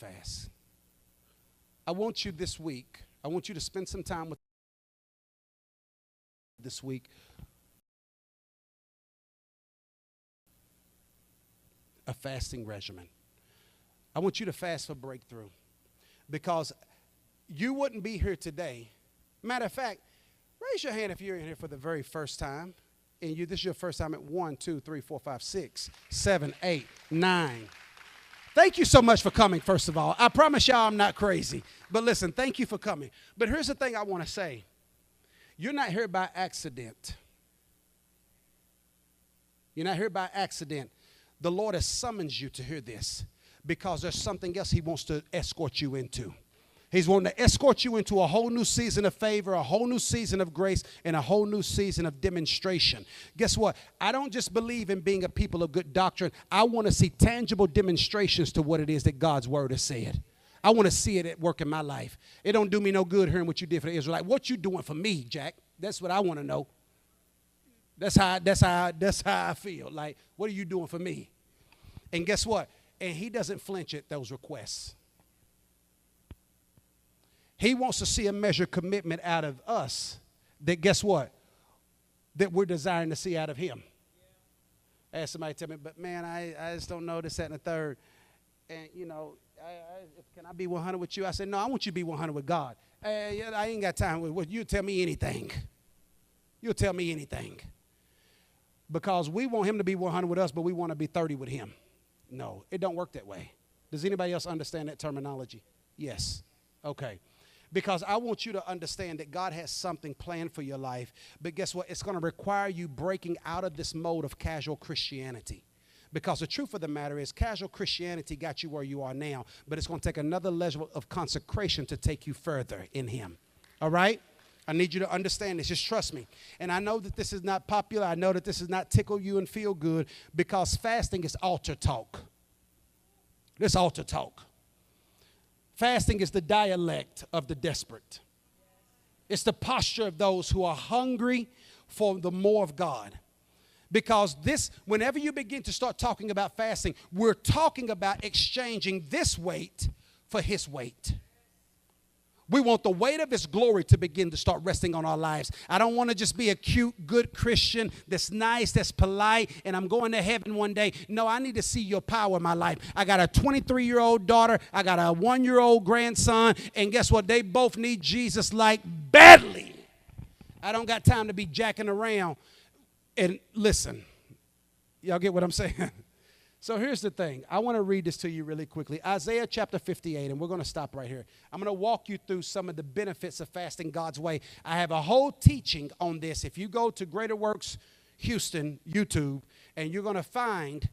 fast. I want you this week, I want you to spend some time with this week. A fasting regimen. I want you to fast for breakthrough, because you wouldn't be here today. Matter of fact, raise your hand if you're in here for the very first time. And this is your first time at 1, 2, 3, 4, 5, 6, 7, 8, 9. Thank you so much for coming, first of all. I promise y'all I'm not crazy. But listen, thank you for coming. But here's the thing I want to say. You're not here by accident. You're not here by accident. The Lord has summoned you to hear this because there's something else he wants to escort you into. He's wanting to escort you into a whole new season of favor, a whole new season of grace, and a whole new season of demonstration. Guess what? I don't just believe in being a people of good doctrine. I want to see tangible demonstrations to what it is that God's word has said. I want to see it at work in my life. It don't do me no good hearing what you did for the Israelites. What you doing for me, Jack? That's what I want to know. That's how I feel. Like, what are you doing for me? And guess what? And he doesn't flinch at those requests. He wants to see a measure of commitment out of us that, guess what? That we're desiring to see out of him. I had somebody tell me, but man, I just don't know this, that, and the third. And, you know, can I be 100 with you? I said, no, I want you to be 100 with God. I ain't got time with you. Tell me anything. You'll tell me anything. Because we want him to be 100 with us, but we want to be 30 with him. No, it don't work that way. Does anybody else understand that terminology? Yes. Okay. Because I want you to understand that God has something planned for your life. But guess what? It's going to require you breaking out of this mode of casual Christianity. Because the truth of the matter is casual Christianity got you where you are now. But it's going to take another level of consecration to take you further in him. All right? I need you to understand this. Just trust me. And I know that this is not popular. I know that this is not tickle you and feel good, because fasting is altar talk. This altar talk. Fasting is the dialect of the desperate. It's the posture of those who are hungry for the more of God. Because whenever you begin to start talking about fasting, we're talking about exchanging this weight for his weight. We want the weight of his glory to begin to start resting on our lives. I don't want to just be a cute, good Christian that's nice, that's polite, and I'm going to heaven one day. No, I need to see your power in my life. I got a 23-year-old daughter. I got a 1-year-old grandson. And guess what? They both need Jesus like badly. I don't got time to be jacking around. And listen, y'all get what I'm saying? So here's the thing. I want to read this to you really quickly. Isaiah chapter 58, and we're going to stop right here. I'm going to walk you through some of the benefits of fasting God's way. I have a whole teaching on this. If you go to Greater Works Houston YouTube, and you're going to find,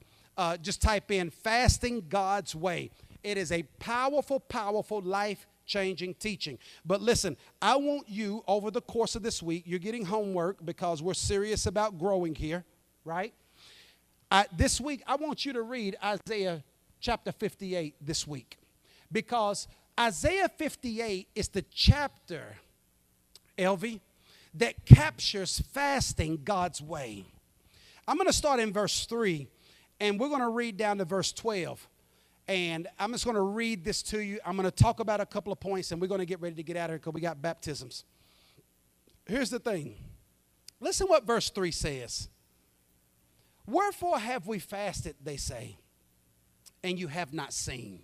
just type in fasting God's way. It is a powerful, powerful, life-changing teaching. But listen, I want you over the course of this week, you're getting homework because we're serious about growing here, right? This week, I want you to read Isaiah chapter 58 this week, because Isaiah 58 is the chapter, Elvie, that captures fasting God's way. I'm going to start in verse 3, and we're going to read down to verse 12. And I'm just going to read this to you. I'm going to talk about a couple of points, and we're going to get ready to get out of here because we got baptisms. Here's the thing. Listen what verse 3 says. Wherefore have we fasted, they say, and you have not seen?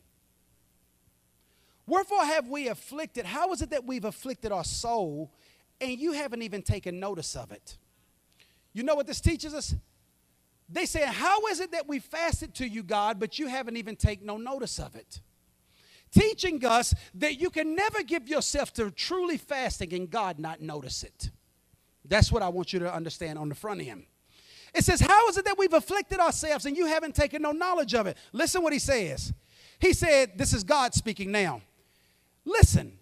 Wherefore have we afflicted? How is it that we've afflicted our soul, and you haven't even taken notice of it? You know what this teaches us? They say, how is it that we fasted to you, God, but you haven't even taken no notice of it? Teaching us that you can never give yourself to truly fasting and God not notice it. That's what I want you to understand on the front end. It says, how is it that we've afflicted ourselves and you haven't taken no knowledge of it? Listen what he says. He said, this is God speaking now. Listen,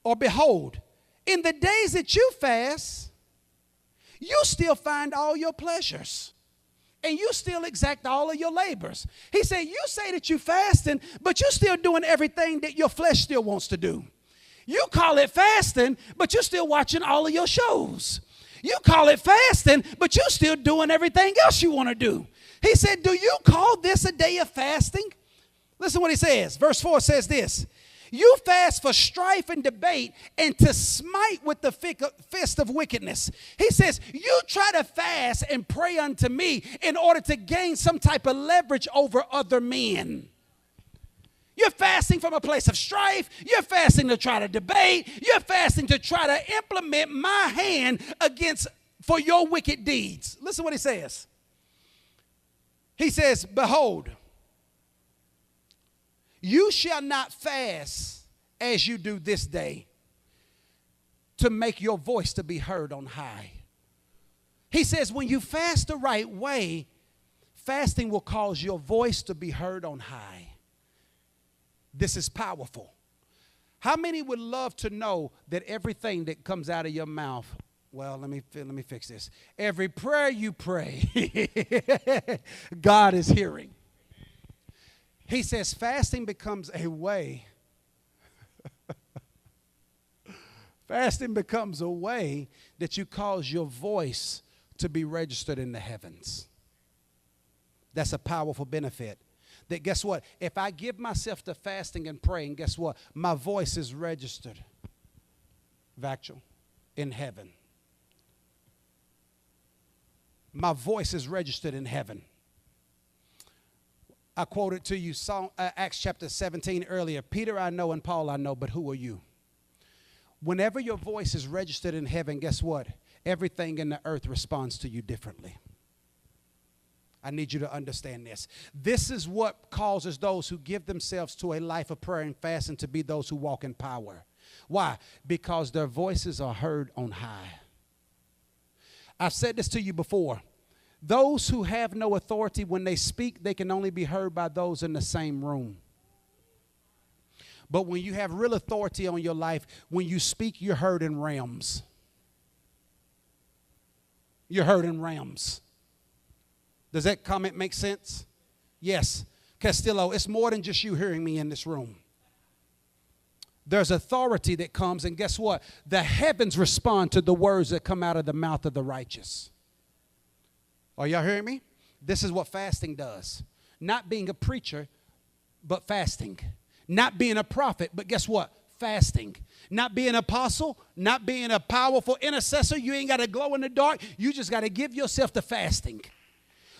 or behold, in the days that you fast, you still find all your pleasures. And you still exact all of your labors. He said, you say that you're fasting, but you're still doing everything that your flesh still wants to do. You call it fasting, but you're still watching all of your shows. You call it fasting, but you're still doing everything else you want to do. He said, do you call this a day of fasting? Listen what he says. Verse 4 says this. You fast for strife and debate and to smite with the fist of wickedness. He says, you try to fast and pray unto me in order to gain some type of leverage over other men. You're fasting from a place of strife. You're fasting to try to debate. You're fasting to try to implement my hand for your wicked deeds. Listen what he says. He says, behold, you shall not fast as you do this day to make your voice to be heard on high. He says when you fast the right way, fasting will cause your voice to be heard on high. This is powerful. How many would love to know that everything that comes out of your mouth, well, let me fix this. Every prayer you pray, God is hearing. He says fasting becomes a way. Fasting becomes a way that you cause your voice to be registered in the heavens. That's a powerful benefit. That guess what? If I give myself to fasting and praying, guess what? My voice is registered, Vactual, in heaven. My voice is registered in heaven. I quoted to you Acts chapter 17 earlier. Peter I know and Paul I know, but who are you? Whenever your voice is registered in heaven, guess what? Everything in the earth responds to you differently. I need you to understand this. This is what causes those who give themselves to a life of prayer and fasting to be those who walk in power. Why? Because their voices are heard on high. I've said this to you before. Those who have no authority, when they speak, they can only be heard by those in the same room. But when you have real authority on your life, when you speak, you're heard in realms. You're heard in realms. Does that comment make sense? Yes. Castillo, it's more than just you hearing me in this room. There's authority that comes, and guess what? The heavens respond to the words that come out of the mouth of the righteous. Are y'all hearing me? This is what fasting does. Not being a preacher, but fasting. Not being a prophet, but guess what? Fasting. Not being an apostle, not being a powerful intercessor. You ain't got to glow in the dark. You just got to give yourself to fasting.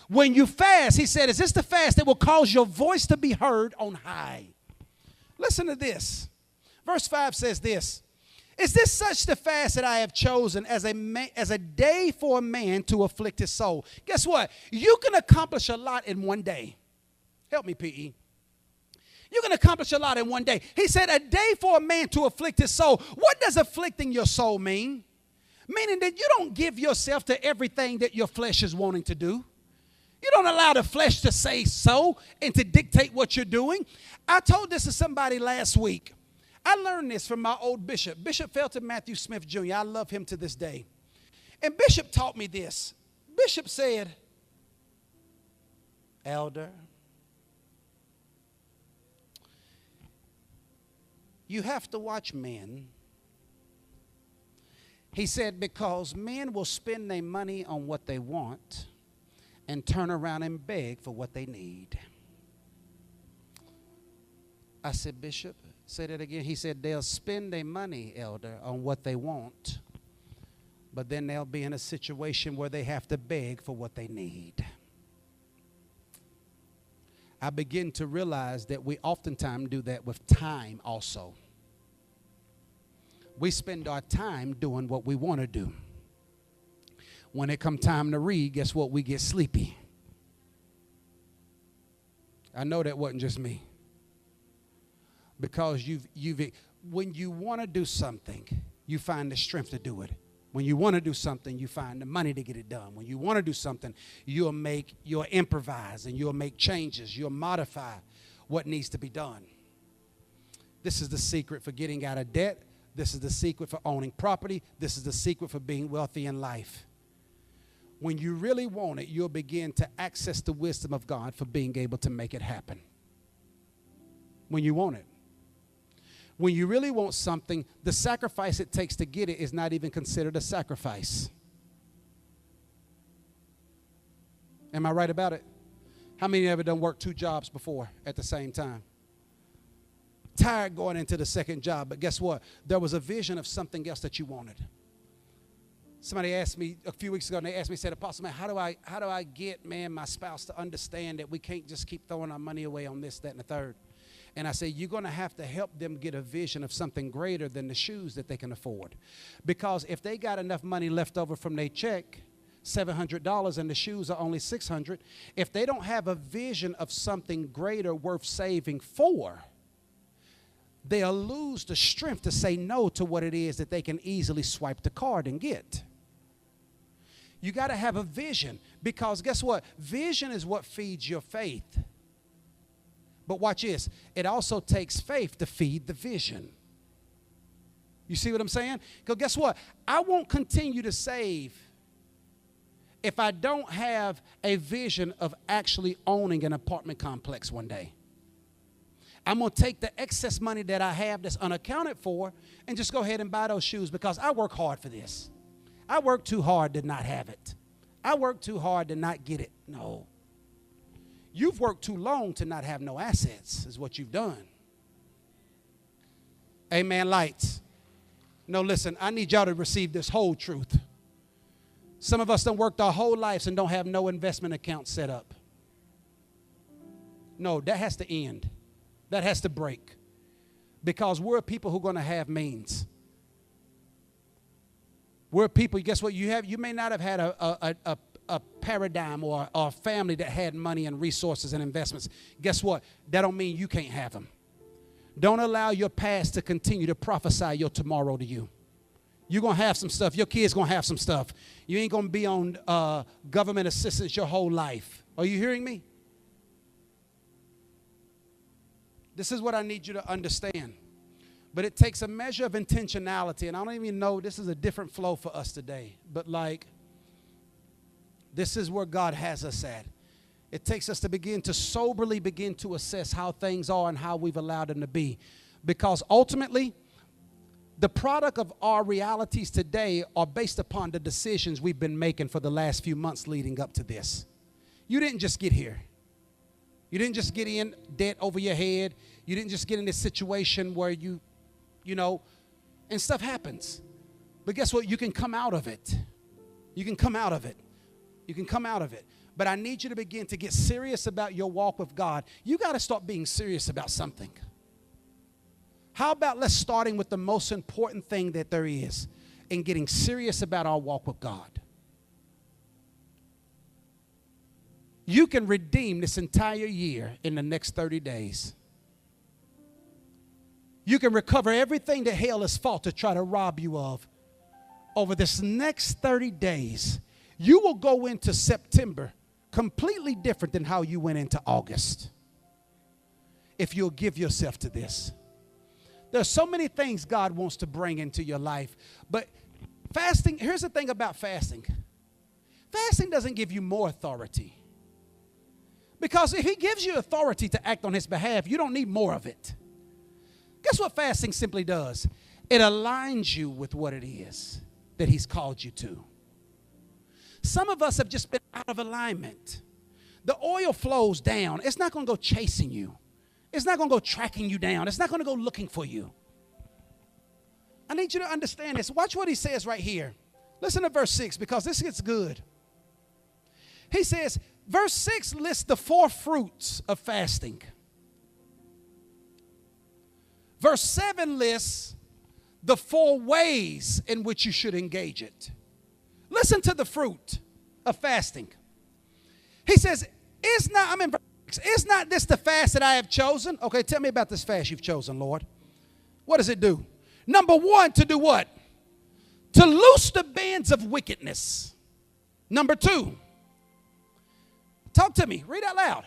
When you fast, he said, is this the fast that will cause your voice to be heard on high? Listen to this. Verse 5 says this. Is this such the fast that I have chosen as a day for a man to afflict his soul? Guess what? You can accomplish a lot in one day. Help me, P.E. You can accomplish a lot in one day. He said a day for a man to afflict his soul. What does afflicting your soul mean? Meaning that you don't give yourself to everything that your flesh is wanting to do. You don't allow the flesh to say so and to dictate what you're doing. I told this to somebody last week. I learned this from my old bishop, Bishop Felton Matthew Smith Jr. I love him to this day. And Bishop taught me this. Bishop said, Elder, you have to watch men. He said, because men will spend their money on what they want and turn around and beg for what they need. I said, Bishop, say that again. He said, they'll spend their money, Elder, on what they want, but then they'll be in a situation where they have to beg for what they need. I begin to realize that we oftentimes do that with time also. We spend our time doing what we want to do. When it comes time to read, guess what? We get sleepy. I know that wasn't just me. Because when you want to do something, you find the strength to do it. When you want to do something, you find the money to get it done. When you want to do something, you'll improvise and you'll make changes. You'll modify what needs to be done. This is the secret for getting out of debt. This is the secret for owning property. This is the secret for being wealthy in life. When you really want it, you'll begin to access the wisdom of God for being able to make it happen. When you want it. When you really want something, the sacrifice it takes to get it is not even considered a sacrifice. Am I right about it? How many of you ever done worked 2 jobs before at the same time? tired going into the second job, but guess what? There was a vision of something else that you wanted. Somebody asked me a few weeks ago, and they asked me, said, Apostle, man, how do I get, man, my spouse to understand that we can't just keep throwing our money away on this, that, and the third? And I say, you're going to have to help them get a vision of something greater than the shoes that they can afford. Because if they got enough money left over from their check, $700, and the shoes are only $600, if they don't have a vision of something greater worth saving for, they'll lose the strength to say no to what it is that they can easily swipe the card and get. You got to have a vision, because guess what? Vision is what feeds your faith. But watch this. It also takes faith to feed the vision. You see what I'm saying? Because guess what? I won't continue to save if I don't have a vision of actually owning an apartment complex one day. I'm going to take the excess money that I have that's unaccounted for and just go ahead and buy those shoes, because I work hard for this. I work too hard to not have it. I work too hard to not get it. No. You've worked too long to not have no assets is what you've done. Amen, lights. No, listen, I need y'all to receive this whole truth. Some of us done worked our whole lives and don't have no investment account set up. No, that has to end. That has to break. Because we're people who are going to have means. We're people, guess what? You may not have had a paradigm or a family that had money and resources and investments. Guess what? That don't mean you can't have them. Don't allow your past to continue to prophesy your tomorrow to you. You're going to have some stuff. Your kids going to have some stuff. You ain't going to be on government assistance your whole life. Are you hearing me? This is what I need you to understand. But it takes a measure of intentionality. And I don't even know, this is a different flow for us today. But like, this is where God has us at. It takes us to soberly begin to assess how things are and how we've allowed them to be. Because ultimately, the product of our realities today are based upon the decisions we've been making for the last few months leading up to this. You didn't just get here. You didn't just get in debt over your head. You didn't just get in this situation where you know, and stuff happens. But guess what? You can come out of it. You can come out of it. You can come out of it. But I need you to begin to get serious about your walk with God. You got to start being serious about something. How about let's starting with the most important thing that there is in getting serious about our walk with God. You can redeem this entire year in the next 30 days. You can recover everything that hell has fought to try to rob you of over this next 30 days. You will go into September completely different than how you went into August if you'll give yourself to this. There's so many things God wants to bring into your life. But fasting, here's the thing about fasting. Fasting doesn't give you more authority. Because if he gives you authority to act on his behalf, you don't need more of it. Guess what fasting simply does? It aligns you with what it is that he's called you to. Some of us have just been out of alignment. The oil flows down. It's not going to go chasing you. It's not going to go tracking you down. It's not going to go looking for you. I need you to understand this. Watch what he says right here. Listen to verse 6, because this gets good. He says, verse 6 lists the 4 fruits of fasting. Verse 7 lists the 4 ways in which you should engage it. Listen to the fruit of fasting. He says, is not this the fast that I have chosen? Okay, tell me about this fast you've chosen, Lord. What does it do? Number 1, to do what? To loose the bands of wickedness. Number 2, talk to me, read out loud.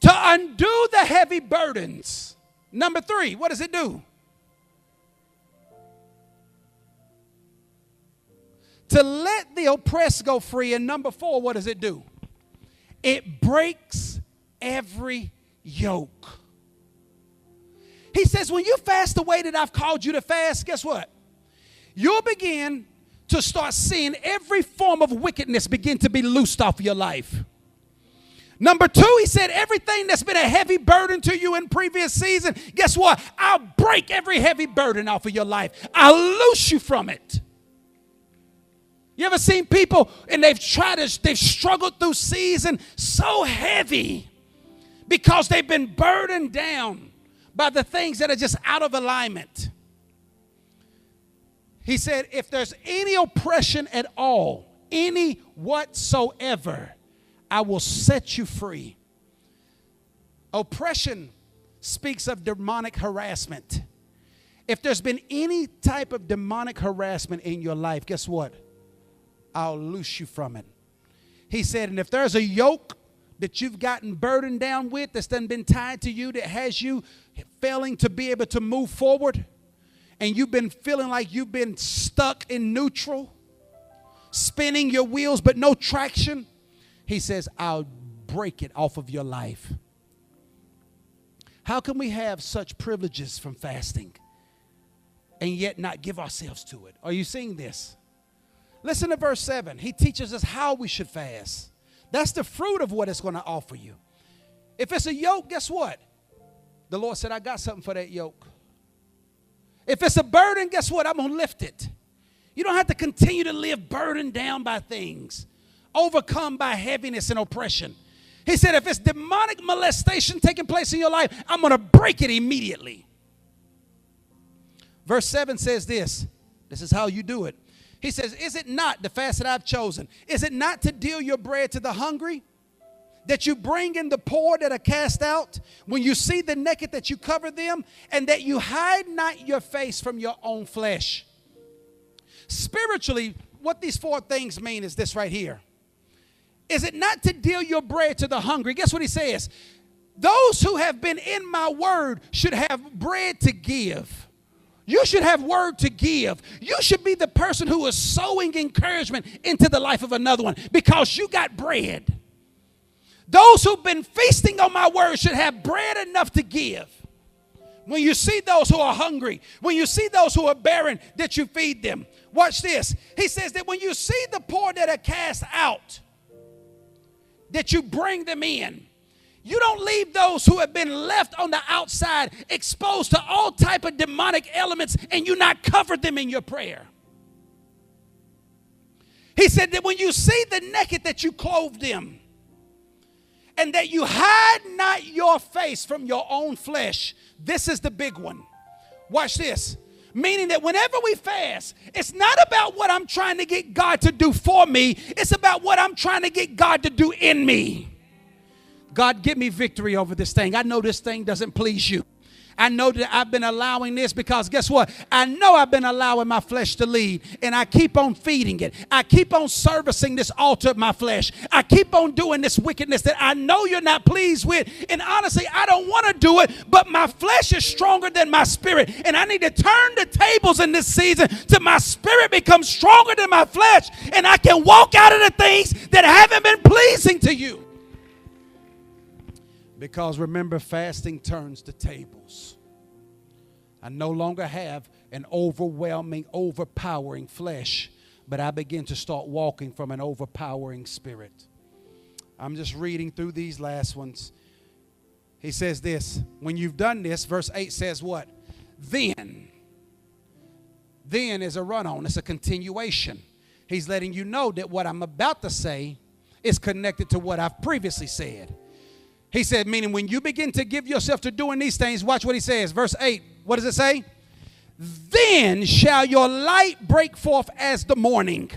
To undo the heavy burdens. Number 3, what does it do? To let the oppressed go free. And number 4, what does it do? It breaks every yoke. He says, when you fast the way that I've called you to fast, guess what? You'll begin to start seeing every form of wickedness begin to be loosed off of your life. Number two, he said, everything that's been a heavy burden to you in previous season, guess what? I'll break every heavy burden off of your life. I'll loose you from it. You ever seen people and they've struggled through season so heavy because they've been burdened down by the things that are just out of alignment. He said, if there's any oppression at all, any whatsoever, I will set you free. Oppression speaks of demonic harassment. If there's been any type of demonic harassment in your life, guess what? I'll loose you from it. He said, and if there's a yoke that you've gotten burdened down with that's done been tied to you, that has you failing to be able to move forward, and you've been feeling like you've been stuck in neutral, spinning your wheels but no traction, he says, I'll break it off of your life. How can we have such privileges from fasting and yet not give ourselves to it? Are you seeing this? Listen to verse 7. He teaches us how we should fast. That's the fruit of what it's going to offer you. If it's a yoke, guess what? The Lord said, I got something for that yoke. If it's a burden, guess what? I'm going to lift it. You don't have to continue to live burdened down by things, overcome by heaviness and oppression. He said, if it's demonic molestation taking place in your life, I'm going to break it immediately. Verse 7 says this. This is how you do it. He says, is it not the fast that I've chosen? Is it not to deal your bread to the hungry? That you bring in the poor that are cast out? When you see the naked, that you cover them? And that you hide not your face from your own flesh? Spiritually, what these four things mean is this right here. Is it not to deal your bread to the hungry? Guess what he says? Those who have been in my word should have bread to give. You should have word to give. You should be the person who is sowing encouragement into the life of another one because you got bread. Those who've been feasting on my word should have bread enough to give. When you see those who are hungry, when you see those who are barren, that you feed them. Watch this. He says that when you see the poor that are cast out, that you bring them in. You don't leave those who have been left on the outside exposed to all type of demonic elements and you not cover them in your prayer. He said that when you see the naked, that you clothe them, and that you hide not your face from your own flesh. This is the big one. Watch this. Meaning that whenever we fast, it's not about what I'm trying to get God to do for me. It's about what I'm trying to get God to do in me. God, give me victory over this thing. I know this thing doesn't please you. I know that I've been allowing this because guess what? I know I've been allowing my flesh to lead, and I keep on feeding it. I keep on servicing this altar of my flesh. I keep on doing this wickedness that I know you're not pleased with. And honestly, I don't want to do it, but my flesh is stronger than my spirit. And I need to turn the tables in this season till my spirit becomes stronger than my flesh, and I can walk out of the things that haven't been pleasing to you. Because remember, fasting turns the tables. I no longer have an overwhelming, overpowering flesh, but I begin to start walking from an overpowering spirit. I'm just reading through these last ones. He says this, when you've done this, verse 8 says what? Then is a run-on. It's a continuation. He's letting you know that what I'm about to say is connected to what I've previously said. He said, meaning when you begin to give yourself to doing these things, watch what he says. Verse 8, what does it say? Then shall your light break forth as the morning,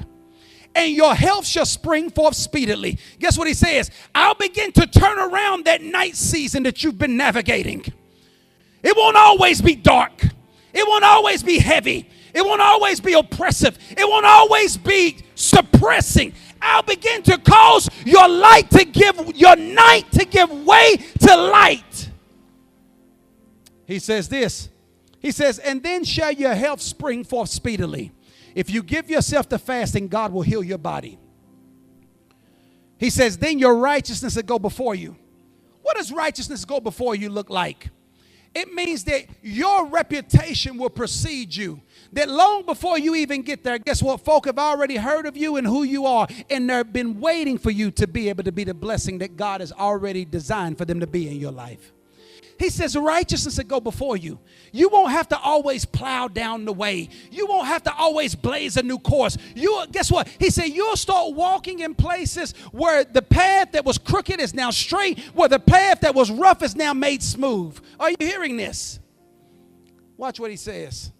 and your health shall spring forth speedily. Guess what he says? I'll begin to turn around that night season that you've been navigating. It won't always be dark. It won't always be heavy. It won't always be oppressive. It won't always be suppressing. I'll begin to cause your light to give, your night to give way to light. He says this. He says, and then shall your health spring forth speedily. If you give yourself to fasting, God will heal your body. He says, then your righteousness will go before you. What does righteousness go before you look like? It means that your reputation will precede you. That long before you even get there, guess what? Folk have already heard of you and who you are, and they've been waiting for you to be able to be the blessing that God has already designed for them to be in your life. He says righteousness will go before you. You won't have to always plow down the way. You won't have to always blaze a new course. Guess what? He said you'll start walking in places where the path that was crooked is now straight, where the path that was rough is now made smooth. Are you hearing this? Watch what he says.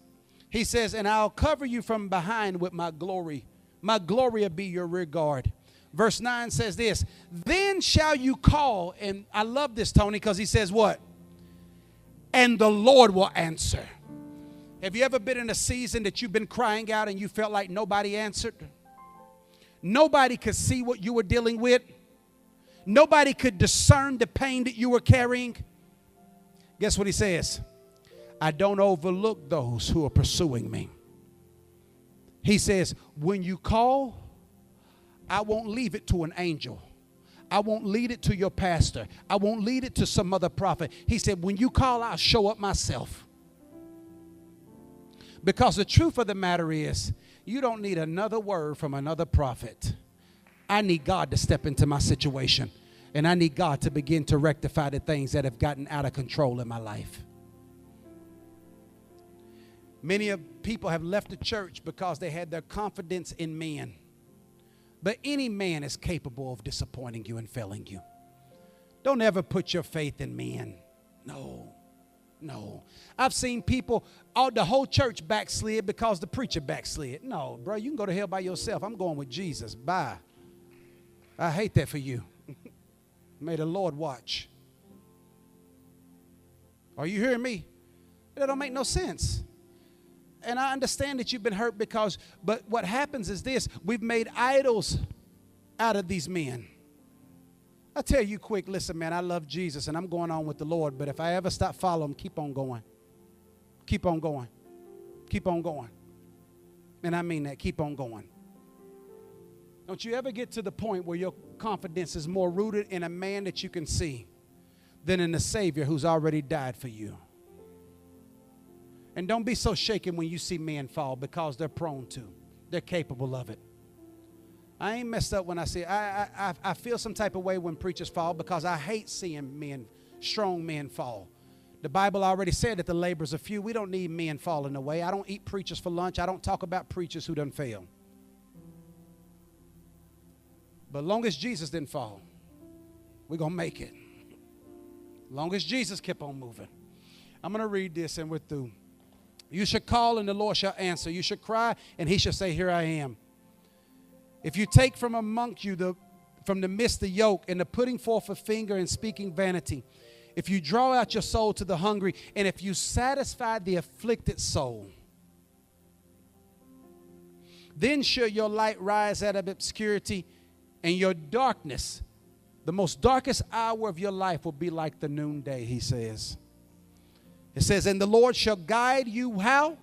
He says, and I'll cover you from behind with my glory. My glory will be your rear guard. Verse 9 says this, then shall you call, and I love this, Tony, because he says what? And the Lord will answer. Have you ever been in a season that you've been crying out and you felt like nobody answered? Nobody could see what you were dealing with. Nobody could discern the pain that you were carrying. Guess what he says? I don't overlook those who are pursuing me. He says, when you call, I won't leave it to an angel. I won't lead it to your pastor. I won't lead it to some other prophet. He said, when you call, I'll show up myself. Because the truth of the matter is, you don't need another word from another prophet. I need God to step into my situation. And I need God to begin to rectify the things that have gotten out of control in my life. Many of people have left the church because they had their confidence in men. But any man is capable of disappointing you and failing you. Don't ever put your faith in men. No. I've seen people, the whole church backslid because the preacher backslid. No, bro, you can go to hell by yourself. I'm going with Jesus. Bye. I hate that for you. May the Lord watch. Are you hearing me? That don't make no sense. And I understand that you've been hurt but what happens is this, we've made idols out of these men. I tell you quick, listen, man, I love Jesus and I'm going on with the Lord, but if I ever stop following him, keep on going. Keep on going. Keep on going. And I mean that, keep on going. Don't you ever get to the point where your confidence is more rooted in a man that you can see than in the Savior who's already died for you. And don't be so shaken when you see men fall because they're prone to. They're capable of it. I ain't messed up when I see I feel some type of way when preachers fall because I hate seeing strong men fall. The Bible already said that the labors are few. We don't need men falling away. I don't eat preachers for lunch. I don't talk about preachers who done fail. But long as Jesus didn't fall, we're going to make it. Long as Jesus kept on moving. I'm going to read this and we're through. You shall call and the Lord shall answer. You shall cry and he shall say, here I am. If you take from among you from the midst the yoke and the putting forth a finger and speaking vanity, if you draw out your soul to the hungry, and if you satisfy the afflicted soul, then shall your light rise out of obscurity, and your darkness, the most darkest hour of your life, will be like the noonday, he says. It says, and the Lord shall guide you how?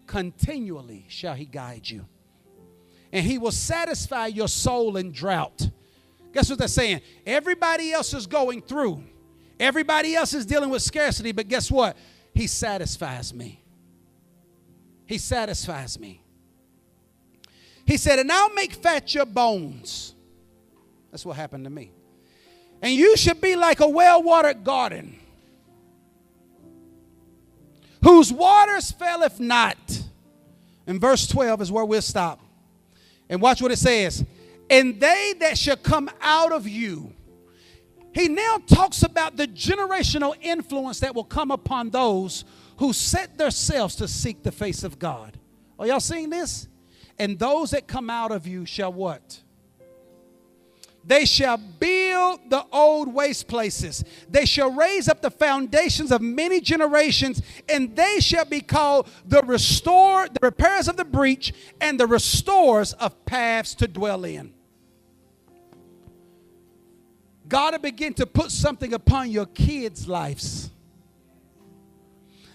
Continually shall he guide you. And he will satisfy your soul in drought. Guess what they're saying? Everybody else is going through. Everybody else is dealing with scarcity, but guess what? He satisfies me. He satisfies me. He said, and I'll make fat your bones. That's what happened to me. And you should be like a well-watered garden, whose waters faileth not. And verse 12 is where we'll stop. And watch what it says. And they that shall come out of you. He now talks about the generational influence that will come upon those who set themselves to seek the face of God. Are y'all seeing this? And those that come out of you shall what? They shall build the old waste places. They shall raise up the foundations of many generations, and they shall be called the repairers of the breach, and the restorers of paths to dwell in. God will begin to put something upon your kids' lives,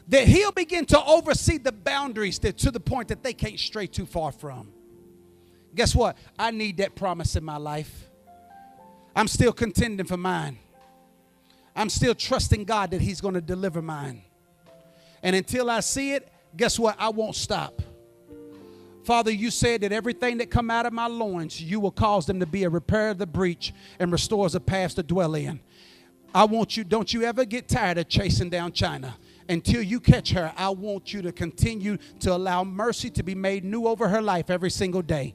that he'll begin to oversee the boundaries to the point that they can't stray too far from. Guess what? I need that promise in my life. I'm still contending for mine. I'm still trusting God that he's going to deliver mine. And until I see it, guess what? I won't stop. Father, you said that everything that come out of my loins, you will cause them to be a repair of the breach and restores a path to dwell in. I want you, don't you ever get tired of chasing down China. Until you catch her, I want you to continue to allow mercy to be made new over her life every single day.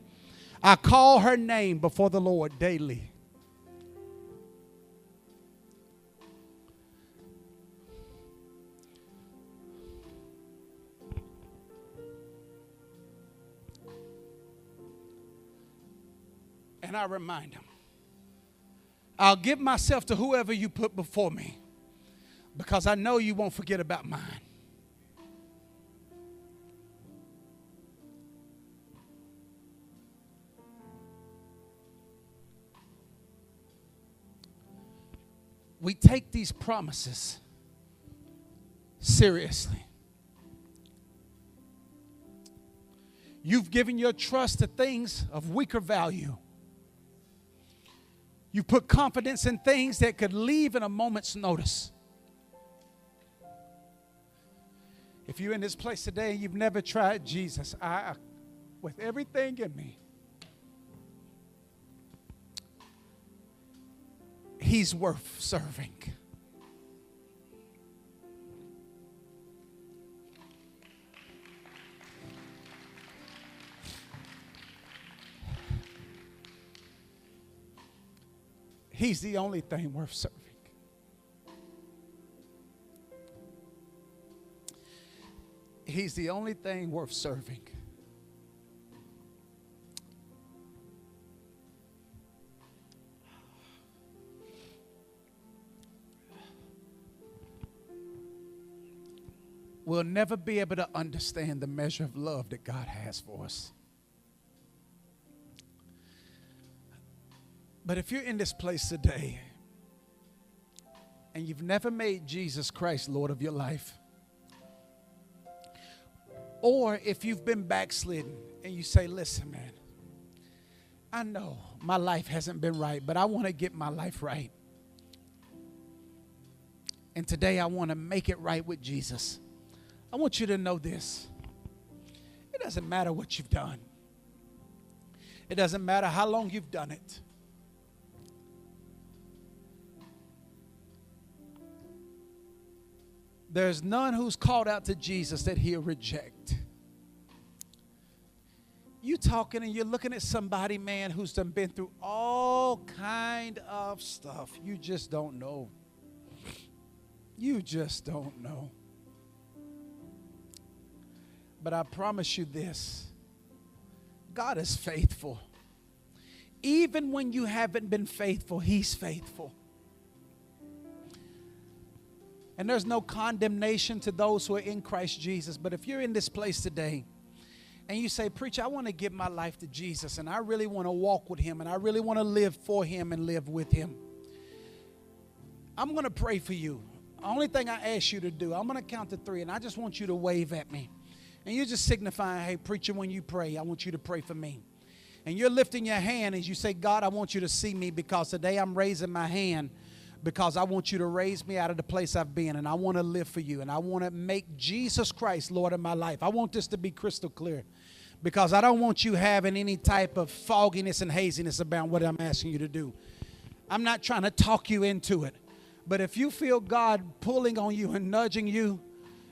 I call her name before the Lord daily. And I remind him, I'll give myself to whoever you put before me, because I know you won't forget about mine. We take these promises seriously. You've given your trust to things of weaker value. You put confidence in things that could leave in a moment's notice. If you're in this place today and you've never tried Jesus, with everything in me, he's worth serving. He's the only thing worth serving. He's the only thing worth serving. We'll never be able to understand the measure of love that God has for us. But if you're in this place today and you've never made Jesus Christ Lord of your life, or if you've been backslidden and you say, listen, man, I know my life hasn't been right, but I want to get my life right. And today I want to make it right with Jesus. I want you to know this. It doesn't matter what you've done. It doesn't matter how long you've done it. There's none who's called out to Jesus that he'll reject. You talking and you're looking at somebody, man, who's done been through all kind of stuff. You just don't know. You just don't know. But I promise you this, God is faithful. Even when you haven't been faithful, he's faithful. And there's no condemnation to those who are in Christ Jesus. But if you're in this place today and you say, preacher, I want to give my life to Jesus and I really want to walk with him and I really want to live for him and live with him, I'm going to pray for you. The only thing I ask you to do, I'm going to count to 3 and I just want you to wave at me. And you're just signifying, hey, preacher, when you pray, I want you to pray for me. And you're lifting your hand as you say, God, I want you to see me because today I'm raising my hand because I want you to raise me out of the place I've been, and I want to live for you, and I want to make Jesus Christ Lord of my life. I want this to be crystal clear because I don't want you having any type of fogginess and haziness about what I'm asking you to do. I'm not trying to talk you into it, but if you feel God pulling on you and nudging you,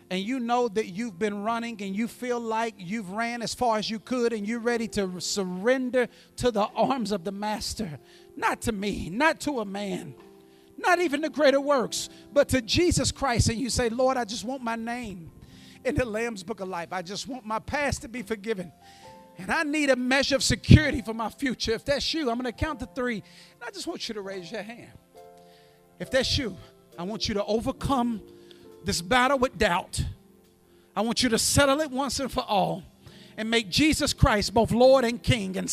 and you know that you've been running and you feel like you've ran as far as you could and you're ready to surrender to the arms of the Master, not to me, not to a man, not even the greater works, but to Jesus Christ. And you say, Lord, I just want my name in the Lamb's Book of Life. I just want my past to be forgiven. And I need a measure of security for my future. If that's you, I'm going to count to 3. And I just want you to raise your hand. If that's you, I want you to overcome this battle with doubt. I want you to settle it once and for all and make Jesus Christ both Lord and King and